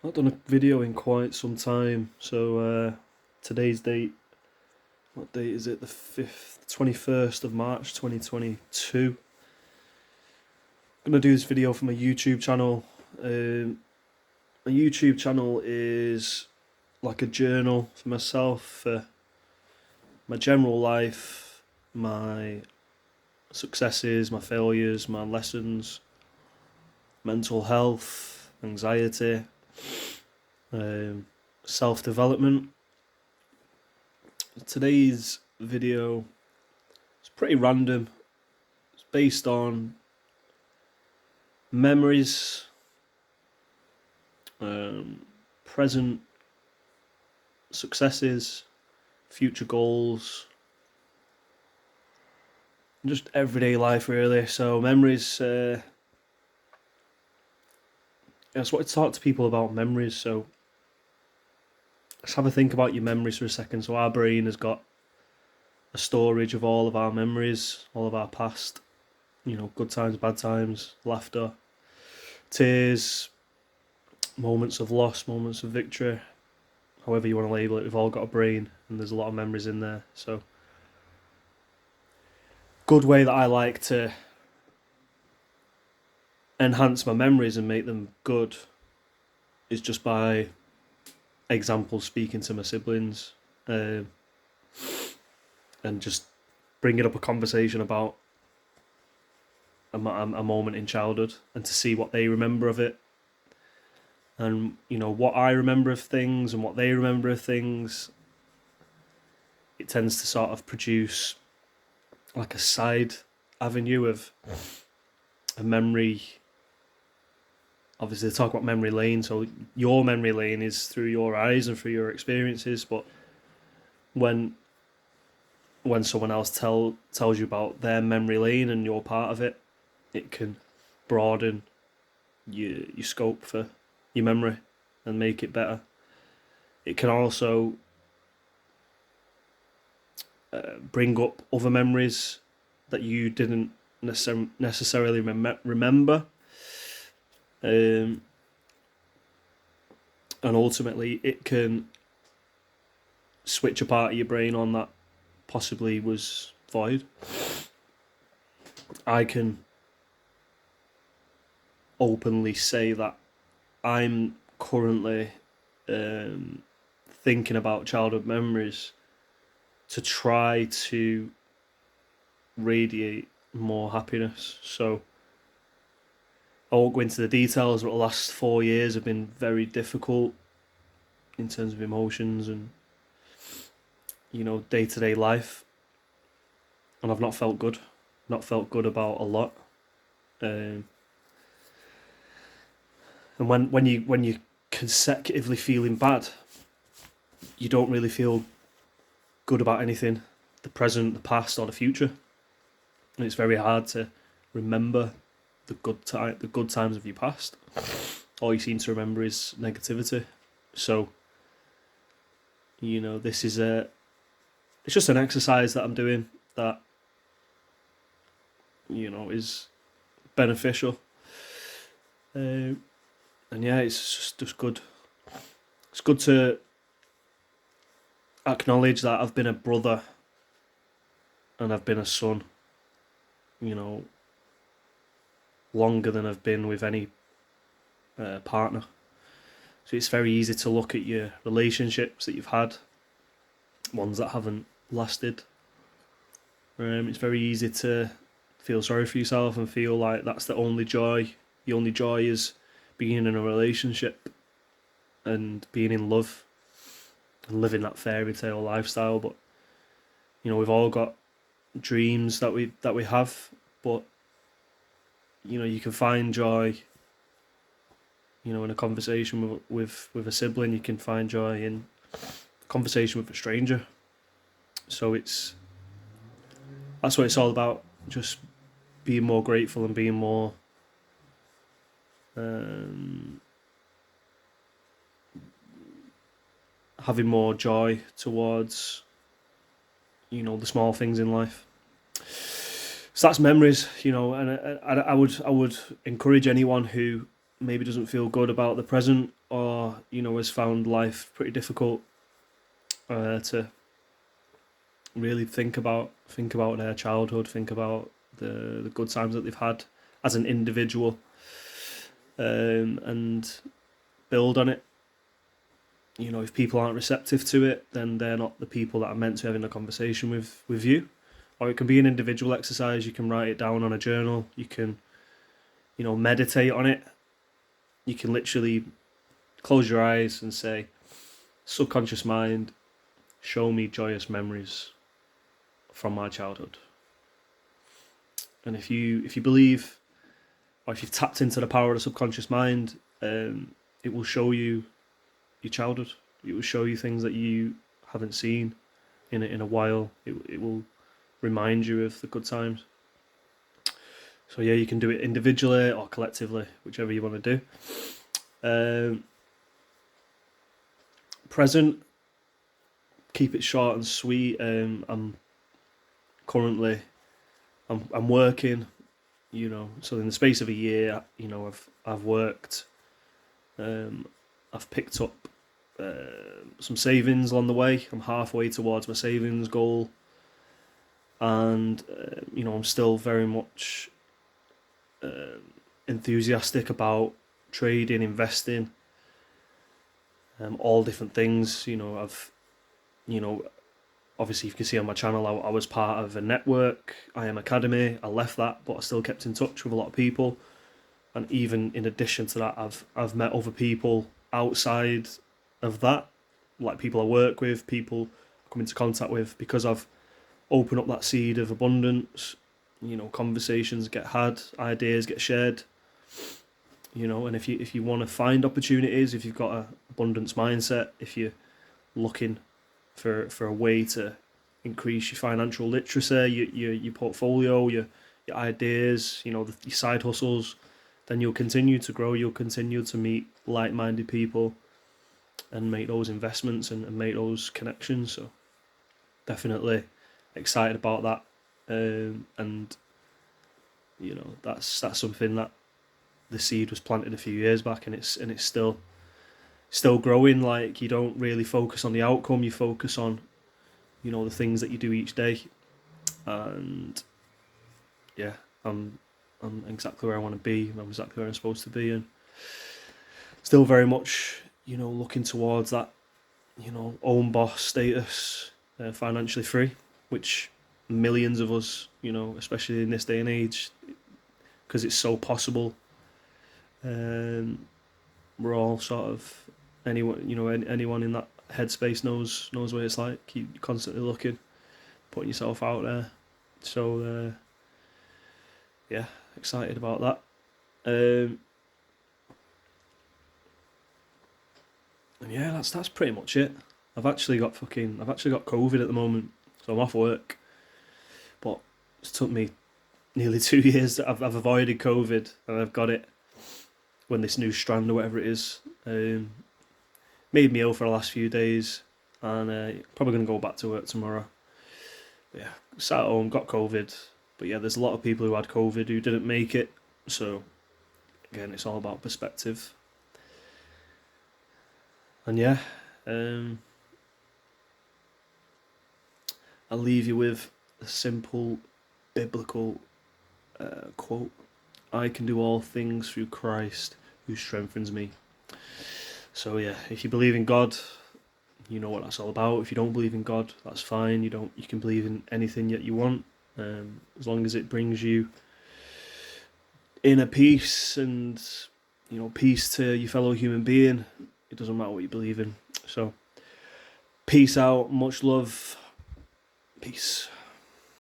Not done a video in quite some time, so today's date, what date is it? The 5th, 21st of March 2022. I'm going to do this video for my YouTube channel. My YouTube channel is like a journal for myself, for my general life, my successes, my failures, my lessons, mental health, anxiety, self-development. Today's video is pretty random. It's based on memories, present successes, future goals, just everyday life really. So memories, I just wanted to talk to people about memories. So let's have a think about your memories for a second. So our brain has got a storage of all of our memories, all of our past, good times, bad times, laughter, tears, moments of loss, moments of victory, however you want to label it. We've all got a brain and there's a lot of memories in there. So good way that I like to enhance my memories and make them good is just by example, speaking to my siblings, and just bringing up a conversation about a moment in childhood, and to see what they remember of it, and what I remember of things and what they remember of things. It tends to sort of produce like a side avenue of a memory. Obviously, they talk about memory lane, so your memory lane is through your eyes and through your experiences. But when someone else tells you about their memory lane and you're part of it, it can broaden your scope for your memory and make it better. It can also bring up other memories that you didn't necessarily remember. And ultimately it can switch a part of your brain on that possibly was void. I can openly say that I'm currently thinking about childhood memories to try to radiate more happiness. So I won't go into the details, but the last 4 years have been very difficult in terms of emotions and, day-to-day life. And I've not felt good about a lot. And when you're consecutively feeling bad, you don't really feel good about anything, the present, the past, or the future. And it's very hard to remember the good times of your past. All you seem to remember is negativity. So, this is it's just an exercise that I'm doing that, is beneficial. And yeah, it's just good. It's good to acknowledge that I've been a brother and I've been a son, longer than I've been with any partner. So it's very easy to look at your relationships that you've had, ones that haven't lasted. It's very easy to feel sorry for yourself and feel like that's the only joy. The only joy is being in a relationship and being in love and living that fairy tale lifestyle. But we've all got dreams that we have, but you can find joy in a conversation with a sibling. You can find joy in a conversation with a stranger. So that's what it's all about, just being more grateful and being more having more joy towards the small things in life. So that's memories, and I would encourage anyone who maybe doesn't feel good about the present, or has found life pretty difficult, to really think about their childhood, think about the good times that they've had as an individual, and build on it. If people aren't receptive to it, then they're not the people that are meant to be having a conversation with you. Or it can be an individual exercise. You can write it down on a journal. You can, meditate on it. You can literally close your eyes and say, subconscious mind, show me joyous memories from my childhood. And if you believe, or if you've tapped into the power of the subconscious mind, it will show you your childhood. It will show you things that you haven't seen in a while. It will remind you of the good times. So yeah, you can do it individually or collectively, whichever you want to do. Present, keep it short and sweet. I'm working, so in the space of a year, I've worked. I've picked up some savings along the way. I'm halfway towards my savings goal, and I'm still very much enthusiastic about trading, investing, all different things. Obviously you can see on my channel, I was part of a network, IM Academy. I left that, but I still kept in touch with a lot of people, and even in addition to that, I've met other people outside of that, like people I work with, people I come into contact with, because I've opened up that seed of abundance. Conversations get had, ideas get shared. And if you want to find opportunities, if you've got an abundance mindset, if you're looking for a way to increase your financial literacy, your portfolio, your ideas, your side hustles, then you'll continue to grow. You'll continue to meet like-minded people and make those investments and make those connections. So definitely excited about that, and that's something that the seed was planted a few years back, and it's still growing. Like, you don't really focus on the outcome, you focus on the things that you do each day. And yeah, I'm exactly where I want to be. I'm exactly where I'm supposed to be, and still very much looking towards that own boss status, financially free, which millions of us, especially in this day and age, because it's so possible, we're all sort of, anyone in that headspace knows what it's like. You're constantly looking, putting yourself out there. So yeah, excited about that. And yeah, that's pretty much it. I've actually got COVID at the moment, so I'm off work. But it's took me nearly 2 years. I've avoided COVID, and I've got it when this new strand or whatever it is made me ill for the last few days, and probably going to go back to work tomorrow. But yeah, sat at home, got COVID. But yeah, there's a lot of people who had COVID who didn't make it. So again, it's all about perspective. And yeah, I'll leave you with a simple biblical quote: "I can do all things through Christ who strengthens me." So yeah, if you believe in God, you know what that's all about. If you don't believe in God, that's fine. You can believe in anything that you want, as long as it brings you inner peace and peace to your fellow human being. It doesn't matter what you believe in. So peace out, much love, peace.